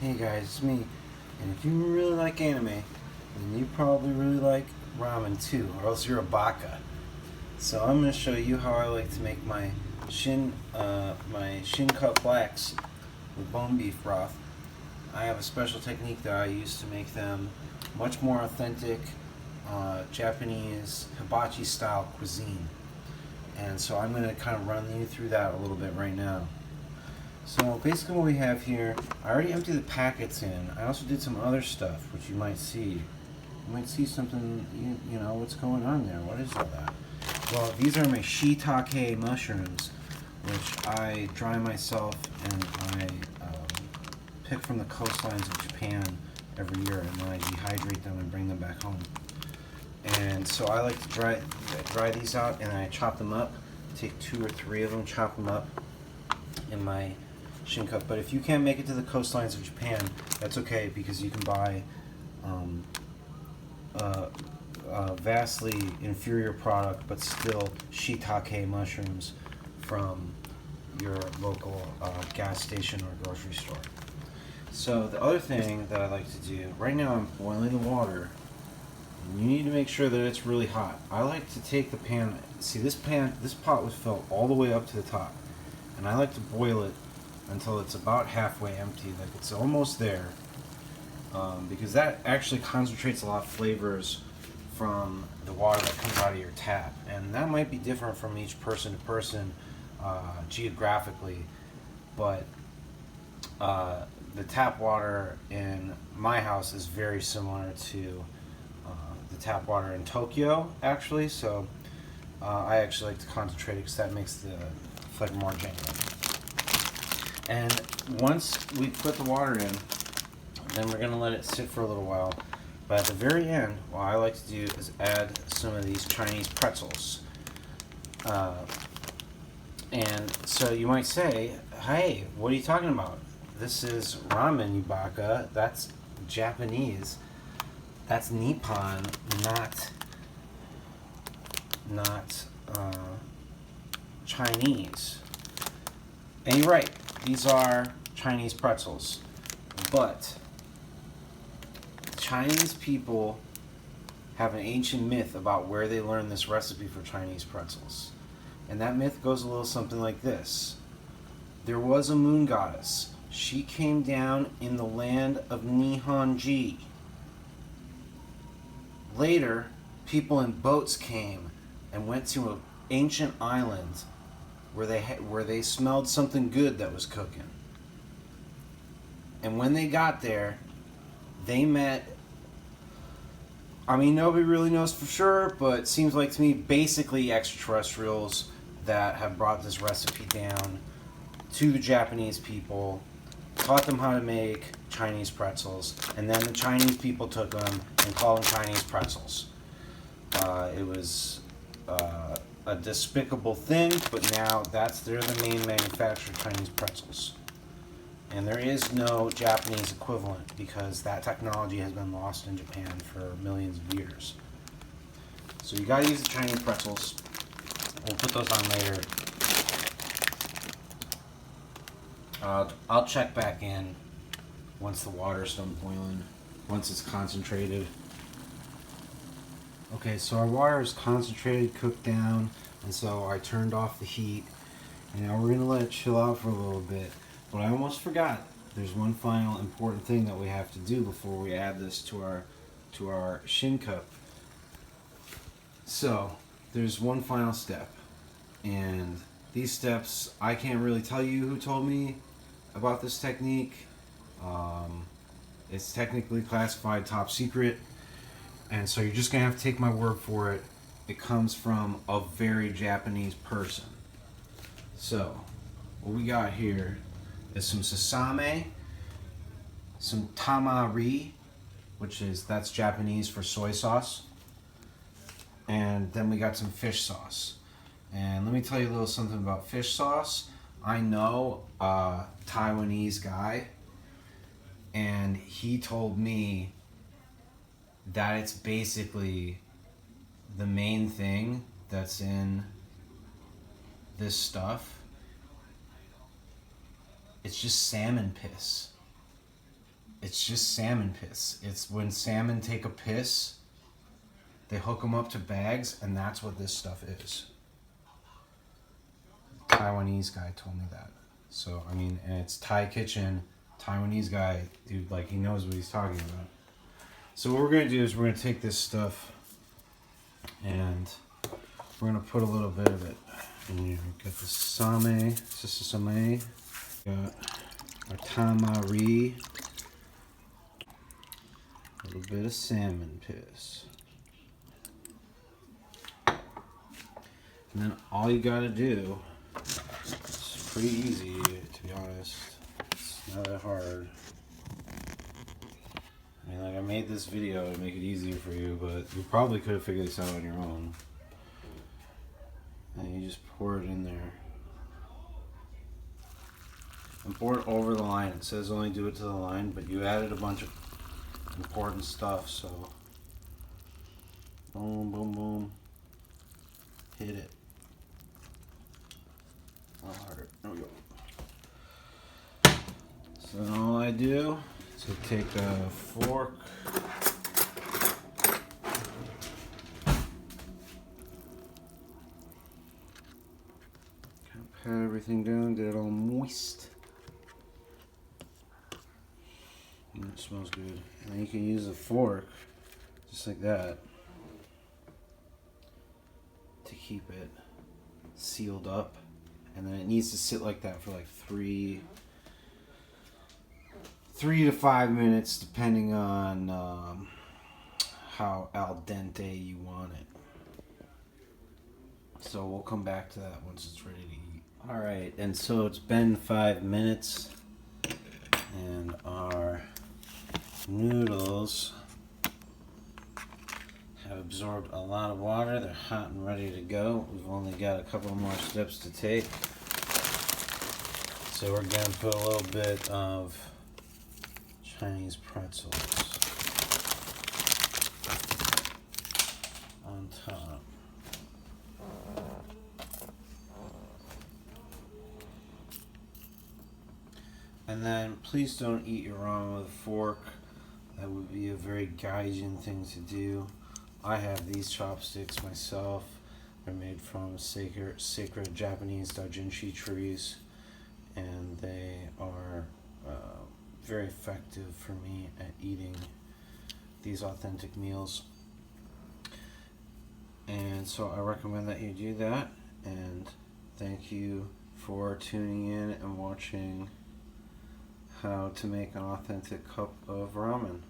Hey guys, it's me. And if you really like anime, then you probably really like ramen too, or else you're a baka. So I'm going to show you how I like to make my Shin cut blacks with bone beef broth. I have a special technique that I use to make them much more authentic Japanese hibachi style cuisine. And so I'm going to kind of run you through that a little bit right now. So basically what we have here, I already emptied the packets in. I also did some other stuff, which you might see. You might see something, you know, what's going on there. What is all that? Well, these are my shiitake mushrooms, which I dry myself and I pick from the coastlines of Japan every year, and then I dehydrate them and bring them back home. And so I like to dry these out, and I chop them up. Take 2 or 3 of them, chop them up in my Shin cup. But if you can't make it to the coastlines of Japan, that's okay, because you can buy a vastly inferior product, but still shiitake mushrooms from your local gas station or grocery store. So the other thing that I like to do, right now I'm boiling the water. You need to make sure that it's really hot. I like to take the pan, see this pot was filled all the way up to the top. And I like to boil it until it's about halfway empty, like it's almost there. Because that actually concentrates a lot of flavors from the water that comes out of your tap. And that might be different from each person to person geographically, but the tap water in my house is very similar to the tap water in Tokyo, actually. So I actually like to concentrate it because that makes the flavor more genuine. And once we put the water in, then we're going to let it sit for a little while. But at the very end, what I like to do is add some of these Chinese pretzels. And so you might say, hey, what are you talking about? This is ramen, you baka. That's Japanese. That's Nippon, not Chinese. And you're right, these are Chinese pretzels. But Chinese people have an ancient myth about where they learned this recipe for Chinese pretzels. And that myth goes a little something like this. There was a moon goddess. She came down in the land of Nihonji. Later, people in boats came and went to an ancient island where they smelled something good that was cooking. And when they got there, they met, I mean, nobody really knows for sure, but it seems like to me basically extraterrestrials that have brought this recipe down to the Japanese people, taught them how to make Chinese pretzels, and then the Chinese people took them and called them Chinese pretzels. It was a despicable thing, but now they're the main manufacturer of Chinese pretzels. And there is no Japanese equivalent because that technology has been lost in Japan for millions of years. So you gotta use the Chinese pretzels. We'll put those on later. I'll check back in once the water's done boiling, once it's concentrated. Okay, so our water is concentrated, cooked down, and so I turned off the heat. And now we're gonna let it chill out for a little bit. But I almost forgot. There's one final important thing that we have to do before we add this to our Shin cup. So there's one final step, and these steps I can't really tell you who told me about this technique. It's technically classified top secret, and so you're just gonna have to take my word for it. It comes from a very Japanese person. So what we got here is some sesame, some tamari, that's Japanese for soy sauce, and then we got some fish sauce. And let me tell you a little something about fish sauce. I know a Taiwanese guy, and he told me that it's basically the main thing that's in this stuff. It's just salmon piss. It's just salmon piss. It's when salmon take a piss, they hook them up to bags, and that's what this stuff is. Taiwanese guy told me that. So, I mean, and it's Thai kitchen, Taiwanese guy, dude, like, he knows what he's talking about. So what we're going to do is we're going to take this stuff and we're going to put a little bit of it in here. We've got the same, sesame, got our tamari, a little bit of salmon piss. And then all you got to do, it's pretty easy to be honest, it's not that hard. I mean, like, I made this video to make it easier for you, but you probably could have figured this out on your own. And you just pour it in there. And pour it over the line. It says only do it to the line, but you added a bunch of important stuff, so boom, boom, boom. Hit it. A little harder. There we go. So then all I do is I take a fork, pat everything down, get it all moist. And it smells good. And then you can use a fork, just like that, to keep it sealed up. And then it needs to sit like that for like 3 to 5 minutes, depending on how al dente you want it. So we'll come back to that once it's ready to eat. Alright, and so it's been 5 minutes, and our noodles have absorbed a lot of water. They're hot and ready to go. We've only got a couple more steps to take. So we're going to put a little bit of Chinese pretzels on top. And then please don't eat your ramen with a fork. That would be a very Gaijin thing to do. I have these chopsticks myself. They're made from sacred Japanese doujinshi trees, and they are very effective for me at eating these authentic meals. And so I recommend that you do that, and thank you for tuning in and watching how to make an authentic cup of ramen.